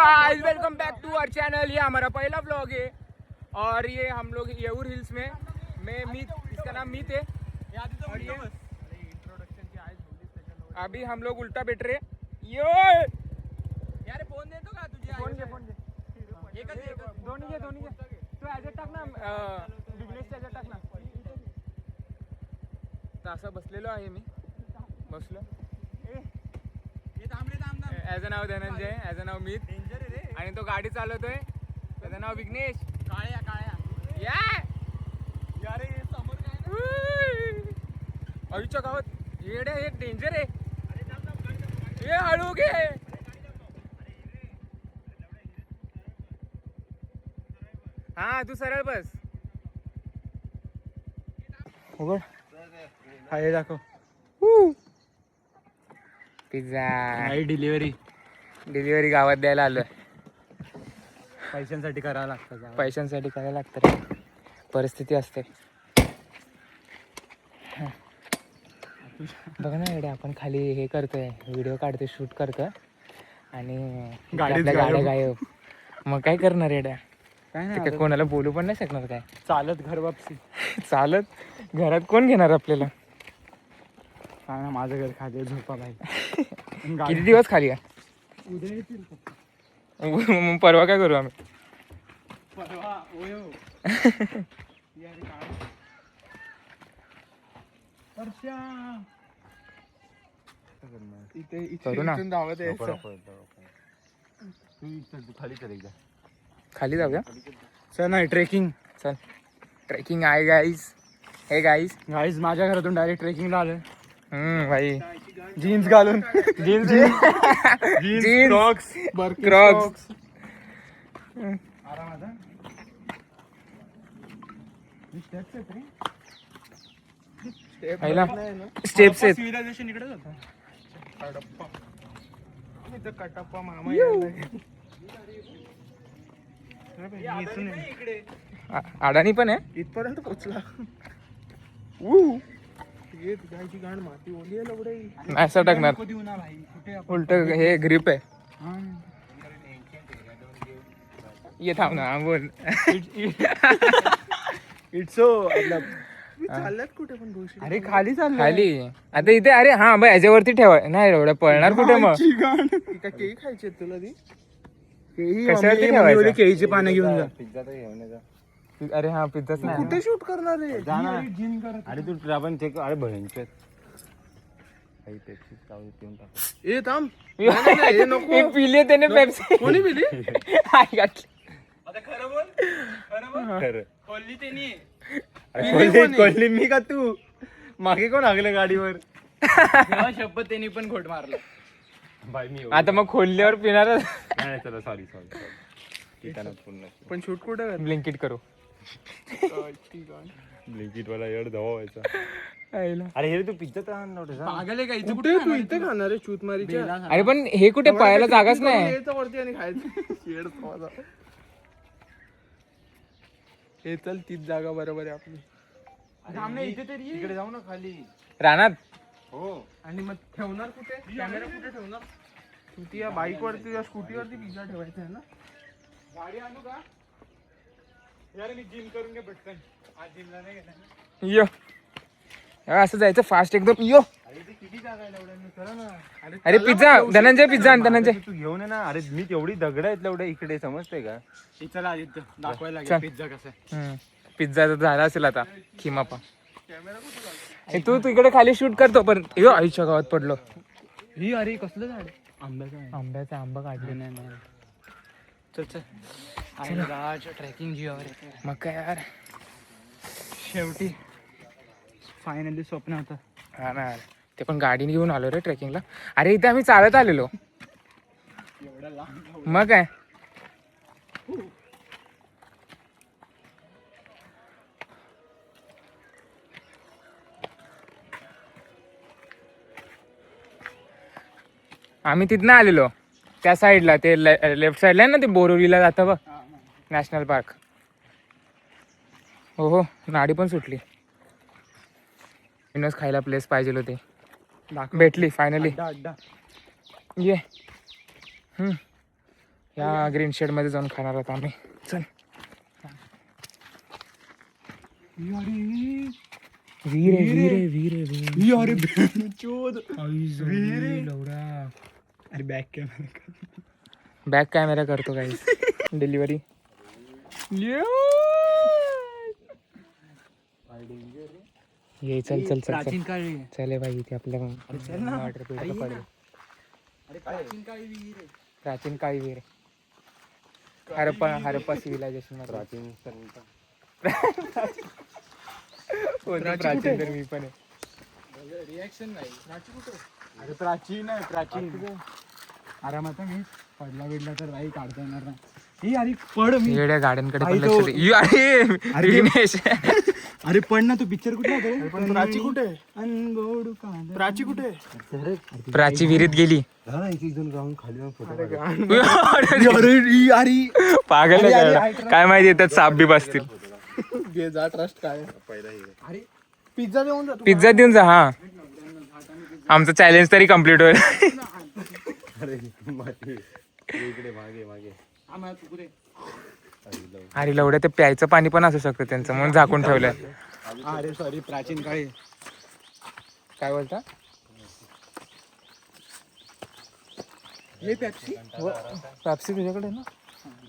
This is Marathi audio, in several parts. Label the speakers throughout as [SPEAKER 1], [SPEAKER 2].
[SPEAKER 1] Guys welcome back to our channel. ये हमारा पहला व्लॉग है और ये हम लोग येऊर हिल्स में मैं मीत, इसका नाम मीत है। और ये अभी हम लोग उल्टा बैठ रहे यो यार फोन देतो का तुझे फोन घे दोन्ही घे तू ॲजेट टाक ना बिझनेस ॲजेट टाक ना। तर असं बसलेलो आहे मी बसलो ॲज अ नाव धनंजय ॲज अ नाव मीत आणि तो गाडी चालवतोय त्याचं नाव विघ्नेश काळ्या या आईच्या गावात येडे हे डेंजर आहे हे हळू घे हा तू सरळ बस उघड हा हे दाखव पिझ्झा डिलिव्हरी गावात द्यायला आलोय पैशांसाठी करावं लागतं परिस्थिती असते बघा ना एवढे आपण खाली हे करतोय व्हिडिओ काढतोय शूट करतोय आणि गाड्या गायब मग काय करणार एड्या काय नाही कोणाला बोलू पण नाही शकणार काय चालत घर वापसी चालत घरात कोण घेणार आपल्याला काय ना माझं घर खाली झोपा भाई किती दिवस खाली आहे उद्या येतील मग परवा काय करू आम्ही परवा खाली जाऊया चल नाही ट्रेकिंग आहे गाईज माझ्या घरातून डायरेक्ट ट्रेकिंगला आलोय भाई जीन्स घालून जीन्स क्रॉक्स स्टेप्स आहेत कटप्पा मामा अडाणी पण आहे इथपर्यंत पोचला माती ओली आहे असं टाकणार उलट हे ग्रिप आहे ये थांब ना बोल इट्स चालल्यात कुठे पण अरे खाली आता इथे अरे हा बाय याच्यावरती ठेवा नाही एवढं पळणार कुठे मग केळी खायची तुला ती कशावरती ठेवायचं केळीची पानं घेऊन जा पिझ्झा तर घेऊन जा अरे हा पिझ्झाच नाही कुठे शूट करणार आहे अरे तू आपण चेक अरे भयंकर ए थांब पिले त्याने पेप्सी कोणी पिली आता खरं बोल कोल्ली त्यांनी कोल्ली मी का तू मागे कोण हागले गाडीवर शपथ त्यांनी पण घोट मारला आता मग खोलल्यावर पिणार चला सॉरी पण शूट कुठे ब्लिंकिट करू ब्लिंकिट वाला एवढं धवा व्हायचा अरे हे तू पिझ्झा पागल आहे का इथे कुठे तू इथे खाणार आहे चूत मारीच्या अरे पण हे कुठे पाहायला जागाच नाही वरती आणि खायचं हे चल तीच जागा बरोबर आहे आपली इकडे जाऊ ना खाली रानात हो आणि मग ठेवणार कुठे कॅमेरा कुठे ठेवणार तू या बाईक वरती या स्कूटी वरती पिझ्झा ठेवायचा आहे ना गाडी आणू का यार मी जिम करून घे पटकन आज जिमला नाही गेला यो असं जायचं फास्ट एकदम यो किती जागा आहे एवढ्या ना अरे पिझ्झा धनंजय पिझ्झा धनंजय तू घेऊन ये ना अरे मी तेवढी दगड आहेत एवढ्या इकडे समजते का चला आदित्य दाखवायला लागेल पिझ्झा कसा आहे पिझ्झा तर झाला असेल आता खिमापा तू तिकडे खाली शूट करतो पण यो आईच्या गावात पडलो ही अरे कसलं झाड आंब्याचा आंबा काढले नाही चल ट्रेकिंग जीवावर मग काय यार शेवटी फायनली स्वप्न होतं हा ना ते पण गाडीने घेऊन आलो रे ट्रेकिंगला अरे इथे आम्ही चालत आलेलो मग काय आम्ही तिथनं आलेलो त्या साईडला ते लेफ्ट साईडला आहे ना ते बोरिवलीला जातं बघ नॅशनल पार्क हो नाडी पण सुटली खायला प्लेस पाहिजे होते भेटली फायनली ये या ग्रीन शेड मध्ये जाऊन खाणार आहोत आम्ही. चल वीर आहे, वीर आहे, वीर आहे. अरे बॅक कॅमेरा करतो काही डिलिव्हरी. ये चल चल चल चल चले भाई इथे आपल्या वॉटर पडेल. प्राचीन काळी विहीर हरप्पा सिव्हिलायझेशन प्राचीन प्राचीन तर मी पण आहे. रिॲक्शन नाही. अरे प्राचीन आहे प्राचीन. आरामात मी पडला बिडला तर काही काढता येणार नाही. अरे पड मी येड्या गाड्यांकडे पण लक्ष दे. अरे पण ना तू पिक्चर कुठे होतो. प्राची कुठे प्राची कुठे प्राची विहिरीत गेली. पागल काय माहिती त्यात साप बी बसतील. ट्रस्ट काय पिझ्झा देऊन जा. हा आमचं चॅलेंज तरी कम्प्लीट होईल. अरे लवड्या ते प्यायचं पाणी पण असू शकतं त्यांचं म्हणून झाकून ठेवलंय. अरे सॉरी प्राचीन काळी काय बोलता. पेप्सी तुझ्याकडे ना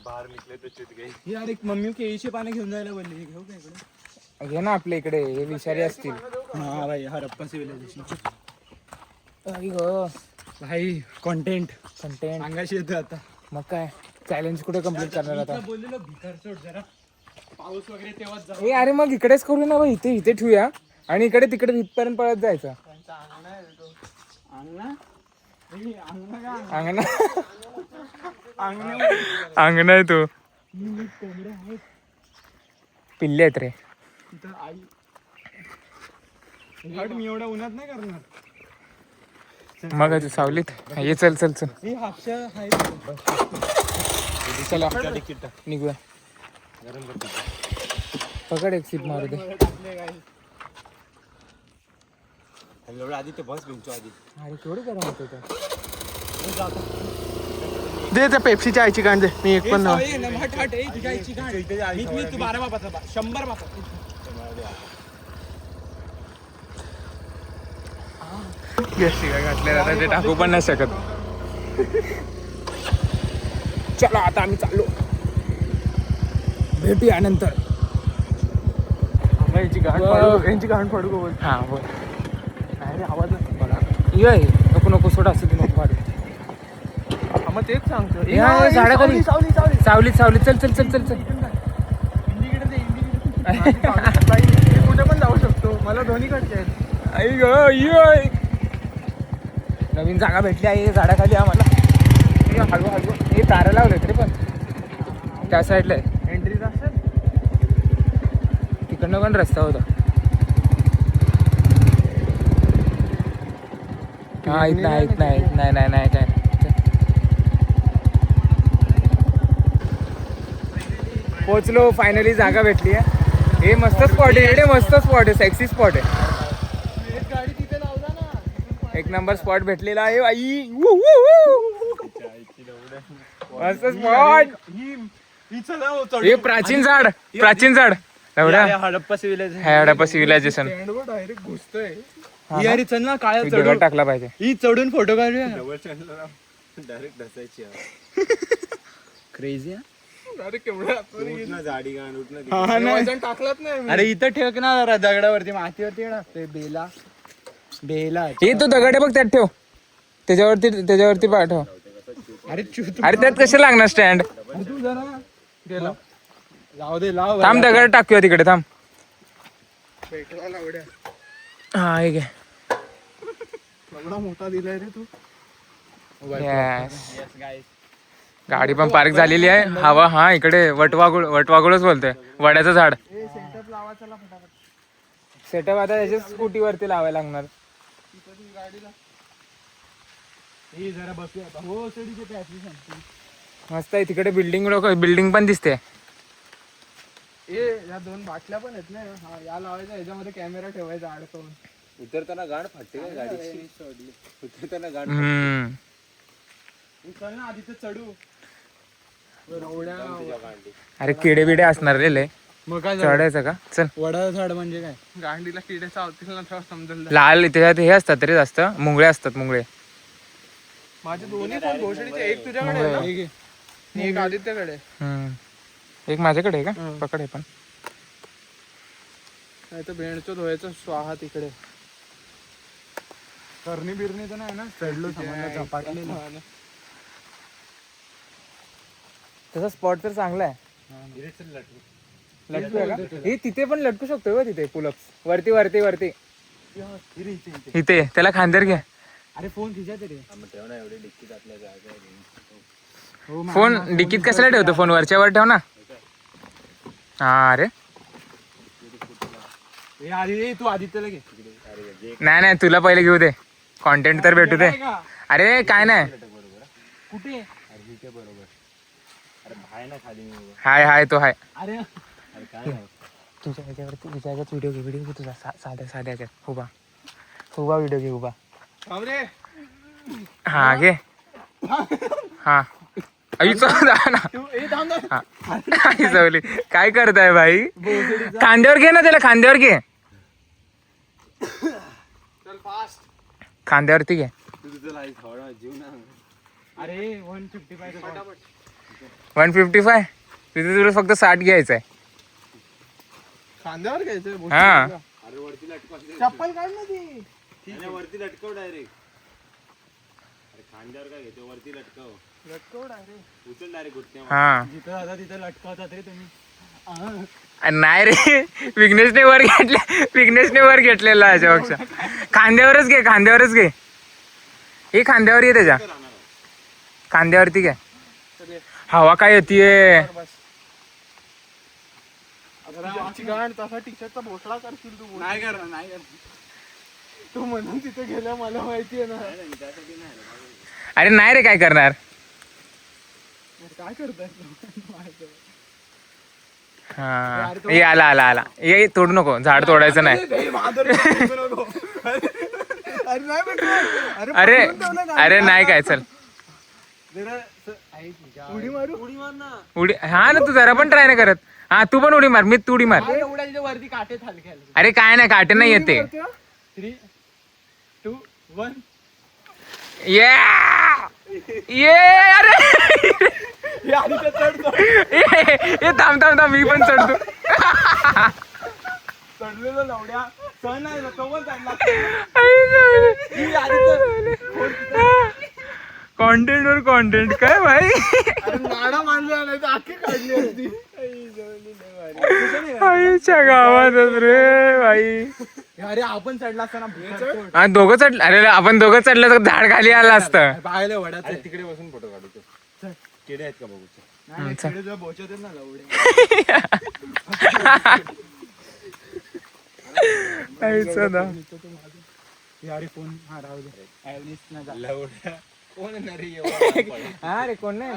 [SPEAKER 1] बाहेर निघले तर चूत गई. यार एक मम्मी केळीचे पाणी घेऊन जायला बोलली. घेऊ का इकडे. घे ना आपल्या इकडे हे विषारी असतील. हा भाई हरप्पा सिव्हिलायझेशन भाई कंटेंट सांगायची येतं आता. मग काय चॅलेंज कुठे कम्प्लीट करणार आता. बोललेलो भिकार सोड जरा पाऊस वगैरे तेव्हाच जाऊ. अरे मग इकडेच करू ना भाई. इथे ठेवूया आणि इकडे तिकडे इथपर्यंत पळत जायचं. अंगण आहे तो. पिल्ले आहेत रे. मी एवढ्या उन्हात नाही करणार. मग सावलीत ये चल चल चल चला निघूया. पकड एक सीट मारू दे. आधी ते बस घेऊन आधी. अरे केवढं गरम होतं दे त्या पेप्सीच्या आईची गांड दे. मी एक पण 100 घातलेला ते टाकू पण नाही शकत. चला आता आम्ही चाललो. भेटूया नंतर. यांची गाण पडू बोल. हा बोल. अरे आवाज बघा ये नको सोडा असं तू नको वाटत. मग तेच सांगतो. झाडाखाली सावलीत चल चल चल चल चल. कुठे पण जाऊ शकतो. मला दोन्ही कडचे आहेत. नवीन जागा भेटली आहे झाडाखाली आम्हाला. हळू हळू हे तारा लावले तरी पण त्या साईडला एंट्री असेल. तिकडनं पण रस्ता होता. हा इथं नाही काय. पोचलो फायनली. जागा भेटली आहे. हे मस्त स्पॉट आहे. मस्त स्पॉट आहे. सेक्सी स्पॉट आहे. एक नंबर स्पॉट भेटलेला आहे आई. मस्त स्पॉट. हे प्राचीन झाड हडप्पा सिव्हिलायझेशन. चल ना काळ्या टाकला पाहिजे. ही चढून फोटो काढूया. डायरेक्ट ढसायची क्रेझी. अरे केवढं टाकलाच नाही. अरे इथं ठेव ना दगडावरती मातीवरती टाकते. बेला हे तो दगड आहे बघ त्यात ठेव. त्याच्यावरती पाठव. अरे त्यात कसे लागणार स्टँड. तू जरा गेला लाव दे. थांब दगड टाकूया तिकडे. थांब हा हे घे. एवढा मोठा दिलाय रे तू. गाडी पण पार्क झालेली आहे. हवा हा इकडे वटवागुळच बोलतोय. वड्याचं झाड. सेटअप आता त्याच्या स्कूटीवरती लावायला लागणार. मस्त आहे तिकडे. बिल्डिंग पण दिसते. या 2 बाटल्या पण आहेत ना. या लावायचा. याच्यामध्ये कॅमेरा ठेवायचा अडकवून. उतरताना गाड फाटते का गाडीची. उतरताना गाड. चल ना आधी तर चढू.
[SPEAKER 2] अरे किडे बिडे असणार रे लय.
[SPEAKER 1] मग काय
[SPEAKER 2] चढायचं का? चल.
[SPEAKER 1] वडा झाड म्हणजे काय? गांडीला किडे चावतील ना तेव्हा समजेल.
[SPEAKER 2] लाल त्याच्यात हे असतात रे जास्त, मुंगळे असतात मुंगळे.
[SPEAKER 1] माझे दोन्ही फोन भोसडीचे, एक तुझ्याकडे आहे ना? एक आदित्यकडे.
[SPEAKER 2] एक माझ्याकडे आहे का? पकड आहे पण.
[SPEAKER 1] नाही तर भेंडचो धुवायचं स्वाहा तिकडे. करणी बिरणी तर नाही ना? चढलो झपाटलेलं.
[SPEAKER 2] तसा स्पॉट तर चांगला आहे. लटकू आहे का? हे तिथे पण लटकू शकतोय का तिथे पुलअप्स वरती वरती वरती. इथे त्याला खांद्यावर घ्या.
[SPEAKER 1] अरे फोन खिचा तरी.
[SPEAKER 2] फोन डिकीत कशाला ठेवतो? फोन वरच्या वर ठेव ना. हा अरे
[SPEAKER 1] तू आदित्यला घे.
[SPEAKER 2] नाही नाही तुला पहिले घेऊ दे, कॉन्टेंट तर भेटू दे. अरे काय नाही.
[SPEAKER 1] कुठे?
[SPEAKER 2] हाय हाय तो हाय.
[SPEAKER 1] अरे
[SPEAKER 2] तुझ्या ह्याच्यावरती व्हिडिओ घे, व्हिडिओ घे तुझा साध्या साध्या ह्याच्यात. उभा व्हिडिओ घे उभा. हा घे. हा काय करताय भाई? खांद्यावर घे ना त्याला, खांद्यावर घे. खांद्यावरती घे.
[SPEAKER 1] अरे 155
[SPEAKER 2] 155 तिथे तुला फक्त 60 घ्यायचं आहे.
[SPEAKER 1] खांद्यावर घ्यायचं.
[SPEAKER 2] हा
[SPEAKER 1] चप्पल काढ ना ती.
[SPEAKER 3] वरती लटकव डायरेक्ट. अरे खांद्यावर काय घेतो? वरती लटकव.
[SPEAKER 1] लटकव डायरेक्ट.
[SPEAKER 3] उचल डायरेक्ट घुटण्या.
[SPEAKER 2] हा
[SPEAKER 1] जिथं आता तिथं लटकवतात रे तुम्ही.
[SPEAKER 2] नाही रे, विघ्नेशने वर घेतलेला याच्यापेक्षा. खांद्यावरच घे, खांद्यावरच घे. हे खांद्यावर ये, त्याच्या खांद्यावरती घे. हवा काय येतीये?
[SPEAKER 1] तसा टी शर्टचा भोसडा करशील तू. नाही करणार, नाही करणार. तू म्हणून तिथे गेला मला माहितीये ना.
[SPEAKER 2] अरे नाही रे, काय करणार?
[SPEAKER 1] काय करताय?
[SPEAKER 2] हा ये आला. ये तोडू नको, झाड तोडायचं नाही. अरे नाही काय. चल
[SPEAKER 1] उडी मार ना.
[SPEAKER 2] उडी. हा ना, तू जरा पण ट्राय नाही करत. हा तू पण उडी मार. मी तू उडी मार.
[SPEAKER 1] वरती काटे हलके.
[SPEAKER 2] अरे काय नाही, काटे नाही येते.
[SPEAKER 1] 3, 2, 1.
[SPEAKER 2] ये अरे ये थांब मी पण चढतो.
[SPEAKER 1] चढलेलो लवड्या. सण आहे तो पण चढला.
[SPEAKER 2] कॉन्टेंट वर कॉन्टेंट काय भाई.
[SPEAKER 1] नाडा मानला नाही तर आखी काढली होती.
[SPEAKER 2] आईच्या गावातच रे भाई.
[SPEAKER 1] अरे आपण चढला असताना
[SPEAKER 2] दोघं चढलं. अरे आपण दोघं चढलं तर झाड खाली आलं असतं.
[SPEAKER 1] पाहिलं वड्यात.
[SPEAKER 3] तिकडे बसून फोटो काढतो. किडे आहेत का बघू?
[SPEAKER 1] नाही बोचत ना लवडे. अरे फोन हा राहू दे. कोण
[SPEAKER 2] हा रे कोण नाही.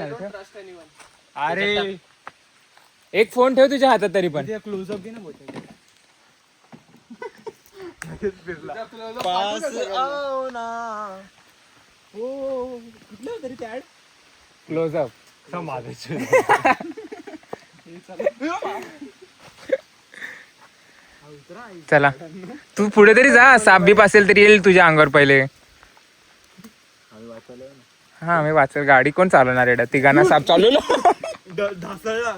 [SPEAKER 2] अरे एक फोन ठेव तुझ्या हातात तरी पण.
[SPEAKER 1] क्लोजअप घे ना बोचत. कुठलं तरी त्या
[SPEAKER 2] क्लोजअप. चला तू पुढे तरी जा. साप बीप असेल तरी येईल तुझ्या अंगावर पहिले. हा मी वाचल. गाडी कोण चालवणार आहे? तिघांना साप चालवलं.
[SPEAKER 1] ढासळला.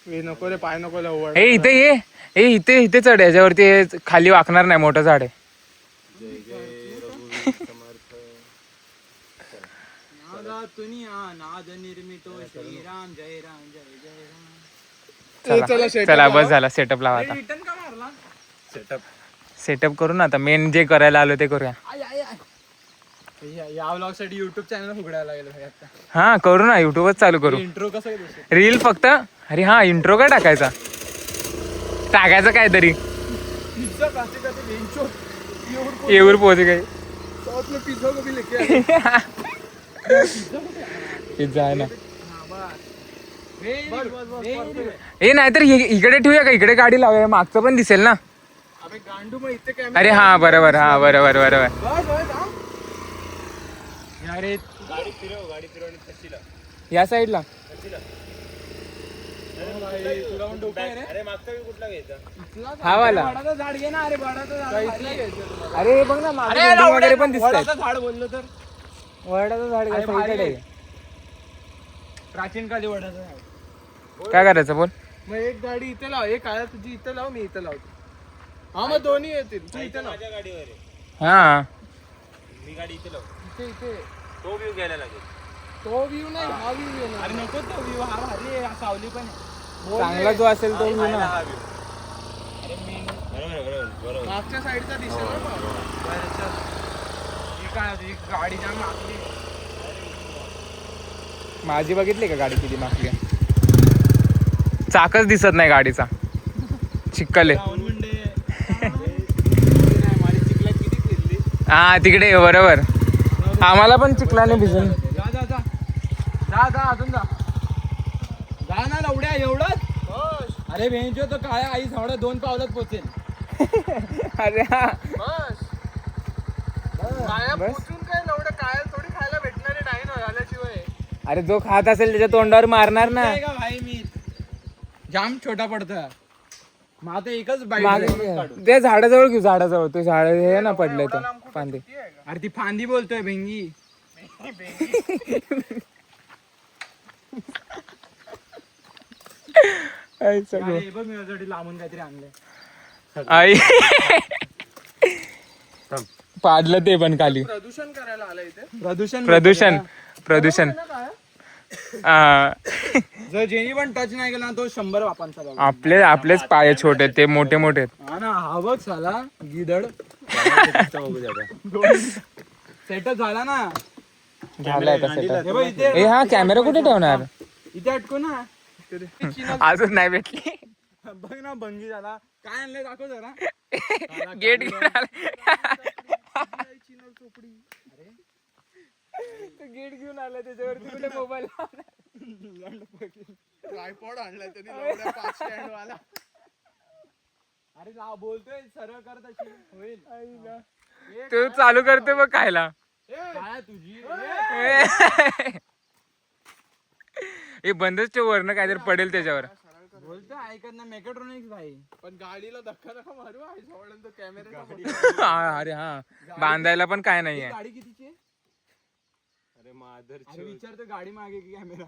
[SPEAKER 1] नको रे, पाय नको लवड.
[SPEAKER 2] हे इथे ये. इथे चढ. याच्यावरती खाली वाकणार नाही, मोठं झाड आहे. चला बस झाला. सेटअप लावा आता. सेटअप करू ना आता. मेन जे करायला आलो ते करूया.
[SPEAKER 1] या व्लॉग साठी युट्यूब चॅनल उघडायला लागेल आता.
[SPEAKER 2] हा करू ना, युट्यूबच चालू करू.
[SPEAKER 1] इंट्रो कसं
[SPEAKER 2] रील फक्त. अरे हा इंट्रो काय टाकायचा काहीतरी. येऊर पोहोचे काही. पिझ्झा आहे ना. हे नाहीतर इकडे ठेवूया का? इकडे गाडी लावूया, मागचं पण दिसेल ना.
[SPEAKER 1] गांडू मग इथे कॅमेरा.
[SPEAKER 2] अरे हा बरोबर, हा बरोबर बरोबर.
[SPEAKER 1] अरे
[SPEAKER 3] गाडी फिरव आणि तशीला
[SPEAKER 2] या साईडला
[SPEAKER 3] अरे मागचा व्यू कुठला घ्यायचा?
[SPEAKER 2] हा वाला.
[SPEAKER 1] वडाचं झाड घे ना. अरे वडाचं झाड घ्यायचं.
[SPEAKER 2] अरे हे बघ ना मागे building वगैरे पण दिसत
[SPEAKER 1] वडाचं झाड बोललो तर
[SPEAKER 2] वडाचं झाड
[SPEAKER 1] अरे
[SPEAKER 2] कसं
[SPEAKER 1] भारी
[SPEAKER 2] इकडे
[SPEAKER 1] आहे. प्राचीन काली वडाचं झाड.
[SPEAKER 2] आहे. काय करायचं बोल.
[SPEAKER 1] मग एक गाडी इथे लाव, एक आहे तुझी इथे लाव, मी इथे लावतो. हा मग दोन्ही येतील. तू इथे लाव.
[SPEAKER 3] माझ्या गाडीवर आहे.
[SPEAKER 2] हा
[SPEAKER 3] मी गाडी इथे लाव.
[SPEAKER 1] इथे इथे
[SPEAKER 3] तो व्ह्यू घ्यायला लागेल.
[SPEAKER 1] तो व्ह्यू नाही, हा व्ह्यू येणार. अरे नको तो व्ह्यू, हा भारी आहे, हा सावली पण आहे.
[SPEAKER 2] चांगला जो असेल तो घेऊ ना.
[SPEAKER 3] हा व्ह्यू. बरोबर.
[SPEAKER 1] मागच्या साईडचा दिसेल ना मग. बरं, चल. ही काय होती? गाडी जाम मागली.
[SPEAKER 2] माझी बघितली का गाडी किती मागली आहे? चाकच दिसत नाही गाडीचा. चिक्कल आहे.
[SPEAKER 1] राहुल मुंडे. माझी चिखलात किती फिरली.
[SPEAKER 2] हा तिकडे बरोबर. आम्हाला पण चिखलाने भिजून.
[SPEAKER 1] जा जा जा जा जा अजून जा जा ना लवड्या एवढंच. अरे भेंचो तो काय आई सावडा 2 पावलात पोचेल.
[SPEAKER 2] अरे हा
[SPEAKER 1] बस काय पोचून काय लवडं काय थोडी खायला भेटणारे नाही ना झाल्याशिवाय.
[SPEAKER 2] अरे जो खात असेल त्याच्या तोंडावर मारणार ना.
[SPEAKER 1] काय का भाई मी जाम छोटा पडतं. मग आता एकच बाईट
[SPEAKER 2] मागे
[SPEAKER 1] काढू.
[SPEAKER 2] ते झाडाजवळ घेऊ. झाडाजवळ तो झाड हे ना पडले तो फांदी.
[SPEAKER 1] अरे ती फांदी बोलतोय भेंगी.
[SPEAKER 2] आई सगळं.
[SPEAKER 1] अरे बघ मी माझ्यासाठी लांबून काहीतरी आणलंय.
[SPEAKER 2] आई पाडलं ते पण खाली.
[SPEAKER 1] प्रदूषण करायला आलं इथे. प्रदूषण
[SPEAKER 2] प्रदूषण
[SPEAKER 1] जर जेनी पण टच नाही केला ना तो 100 बापांचा बाबा.
[SPEAKER 2] आपलेच पाय छोटे ते मोठे मोठे.
[SPEAKER 1] हा ना हा बघ साला गिदड सेटअप झाला ना.
[SPEAKER 2] झालाय का setup?
[SPEAKER 1] हे बघ इथे
[SPEAKER 2] ए हा कॅमेरा कुठे ठेवणार?
[SPEAKER 1] इथे अटको ना.
[SPEAKER 2] अजून नाही भेटली.
[SPEAKER 1] बघ ना भंगी झाला. काय आणलंय दाखव जरा.
[SPEAKER 2] गेट घेऊन गेट घेऊन आला त्याच्यावरती कुठे मोबाईल.
[SPEAKER 1] ट्रायपॉड आणलाय त्यांनी 5 स्टँड वाला. अरे बोलतोय सरळ कर तशी होईल.
[SPEAKER 2] तू चालू करते बघ खायला.
[SPEAKER 1] काय तुझी
[SPEAKER 2] हे बंदच वरनं काहीतरी पडेल त्याच्यावर.
[SPEAKER 1] बोलतो ऐकत ना मेकॅट्रॉनिक्स भाई. पण गाडीला धक्का नका मारू. आहे कॅमेरा.
[SPEAKER 2] अरे हा बांधायला पण काय नाहीये.
[SPEAKER 1] गाडी कितीची आहे? अरे विचारतो गाडी मागे की कॅमेरा.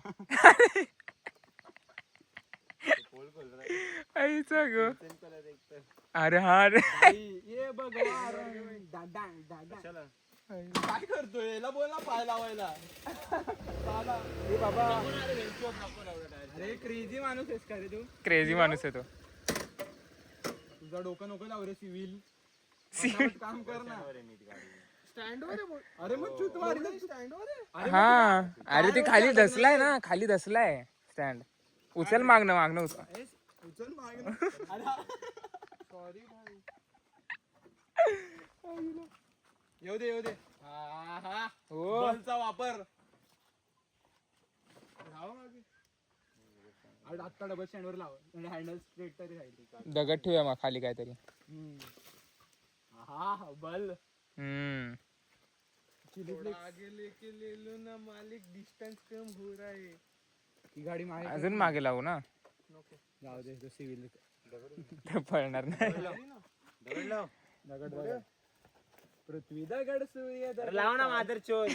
[SPEAKER 2] अरे हा रे
[SPEAKER 1] ये बघ काय करतोय याला बोल ना पाय लावायला. बाबा अरे क्रेझी माणूस आहेस का रे तू.
[SPEAKER 2] क्रेझी माणूस आहे तो.
[SPEAKER 1] तुझा डोकं नको लाव रे. सिव्हिल काम कर ना. स्टँड वर अरे मग चूत मारी ना स्टँड वर.
[SPEAKER 2] हा अरे ते खाली धसलाय ना. खाली धसलाय स्टँड. उचल मागणं उचल.
[SPEAKER 1] उचल मागणं. सॉरी भाई. येऊ दे. हा बलचा वापर. आता डबल स्टँड वर लाव. हँडल स्ट्रेट तरी राहील.
[SPEAKER 2] दगड ठेवूया मग खाली काहीतरी.
[SPEAKER 1] हा बल.
[SPEAKER 3] आगे लेके ले लो ना मालिक. डिस्टेंस कम हो रहा है.
[SPEAKER 1] ही गाडी मागे
[SPEAKER 2] अजून मागे लावू ना.
[SPEAKER 1] जाऊ दे तो सिव्हिल
[SPEAKER 2] ते पळणार नाही.
[SPEAKER 1] दगड पृथ्वी दगड सूर्य दगड.
[SPEAKER 3] लाव ना मादर चोर.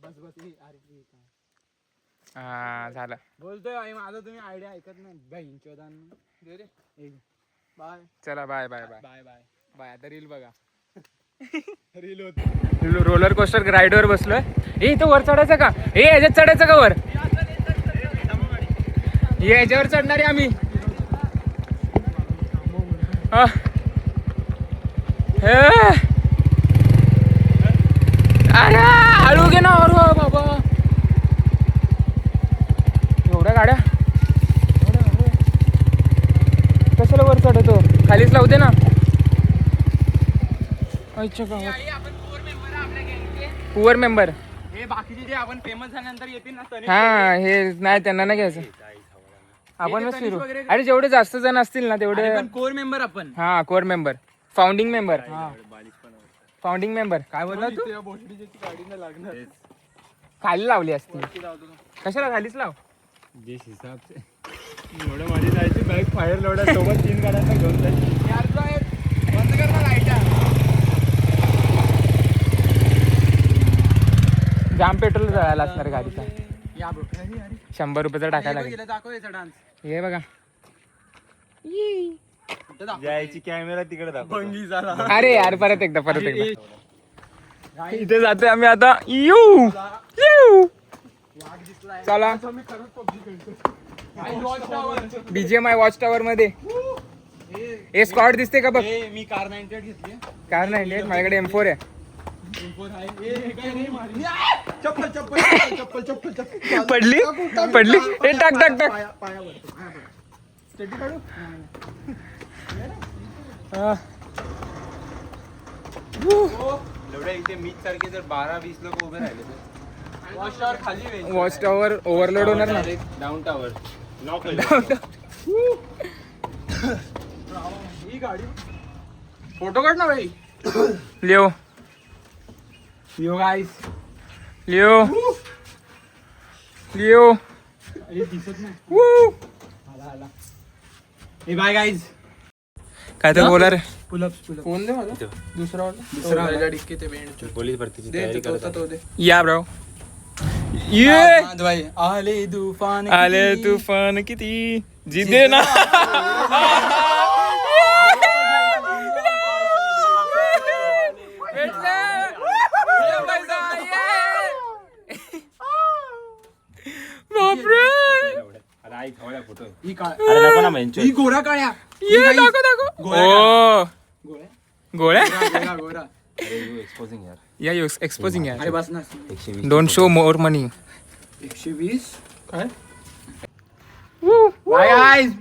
[SPEAKER 1] बस अरे
[SPEAKER 2] हा झालं.
[SPEAKER 1] बोलतोय आई माझा तुम्ही आयडिया ऐकत नाही. बहीण चोदान दे रे. बाय.
[SPEAKER 2] चला bye bye bye
[SPEAKER 1] bye bye
[SPEAKER 2] bye. आता रील बघा.
[SPEAKER 1] रील होती.
[SPEAKER 2] रोलर कोस्टर राईड वर बसलोय. ए इथं वर चढायचं का? ए याच्यात चढायचं का वर? याच्यावर चढणार आहे आम्ही. अरे हळू घे ना. अरे बाबा एवढ्या गाड्या कशाला वर चढतो? खालीच लावते ना. अच्छा पुअर मेंबर.
[SPEAKER 1] हे बाकीचे जे आपण फेमस झाल्यानंतर येतील ना.
[SPEAKER 2] हा हे नाही त्यांना नाही घ्यायचं. आपणच फिरू. अरे जेवढे जास्त जण असतील ना तेवढे
[SPEAKER 1] कोर मेंबर आपण.
[SPEAKER 2] हा core member, founding member. Founding member काय बोलला तू? खाली लावली असती. कशाला खालीच लाव.
[SPEAKER 3] जे हिसाब से एवढं माझी जायची बाईक फायर लोडा सोबत 3 गाड्यांना घेऊन जायची.
[SPEAKER 1] बंद कर ना लाईट.
[SPEAKER 2] जाम पेट्रोल जायला असणार गाडीचा. 100 रुपयाचा टाकायला लागेल.
[SPEAKER 1] दाखव याचा डान्स.
[SPEAKER 2] हे बघा.
[SPEAKER 3] जायची कॅमेरा तिकडे दाखव.
[SPEAKER 2] अरे यार परत एकदा इथे जातोय आम्ही आता. यू यू चला BGMI वॉच टॉवर मध्ये. हे स्कॉट दिसते का बघ.
[SPEAKER 1] मी कार 98 घेतली.
[SPEAKER 2] कार नाही माझ्याकडे M4 आहे. पडली हे टाक टाक टाक.
[SPEAKER 3] एवढ्या इथे मीच सारखे जर 12-20 लोक उभे राहिले
[SPEAKER 1] खाली
[SPEAKER 2] वॉच टॉवर ओव्हरलोड होणार ना.
[SPEAKER 3] डाऊन टावर लॉक
[SPEAKER 1] ही गाडी. फोटो काढ ना भाई.
[SPEAKER 2] लिओ
[SPEAKER 1] यो गाईस.
[SPEAKER 2] लिओ लिओ
[SPEAKER 1] दिसत नाही. हे बाय गाईज.
[SPEAKER 2] काय तर बोला रे.
[SPEAKER 1] फोन दे मला. दुसरा डिक्की ते बेंड.
[SPEAKER 3] पोलीस भरतीची तयारी करत आहे.
[SPEAKER 1] तो दे.
[SPEAKER 2] या ब्रो. ये
[SPEAKER 1] भाई आले तूफान.
[SPEAKER 2] आले तूफान किती जिदे ना. बापरे.
[SPEAKER 3] अरे आई खवळ्या फोटो.
[SPEAKER 1] ही काळ.
[SPEAKER 3] अरे नको ना बेंचवर.
[SPEAKER 1] ही गोरा काळ्या.
[SPEAKER 2] ये दाखव.
[SPEAKER 1] गोळ्या.
[SPEAKER 2] ओ गोळ्या.
[SPEAKER 1] गोरा.
[SPEAKER 3] अरे यू एक्सपोजिंग यार.
[SPEAKER 2] या यू एक्सपोजिंग
[SPEAKER 1] अरे
[SPEAKER 2] यार.
[SPEAKER 1] बस ना.
[SPEAKER 3] 120.
[SPEAKER 2] Don't show more money.
[SPEAKER 1] 120. काय?
[SPEAKER 2] Bye guys.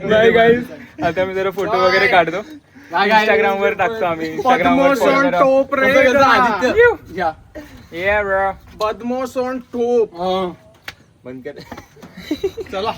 [SPEAKER 2] Bye guys. आता मी जरा फोटो वगैरे काढतो. इंस्टाग्राम वर टाकतो आम्ही. इंस्टाग्राम वर
[SPEAKER 1] बदमोस ऑन टॉप रे. या.
[SPEAKER 2] या ब्रो.
[SPEAKER 1] बदमोस on top.
[SPEAKER 3] बंद कर.
[SPEAKER 1] चला.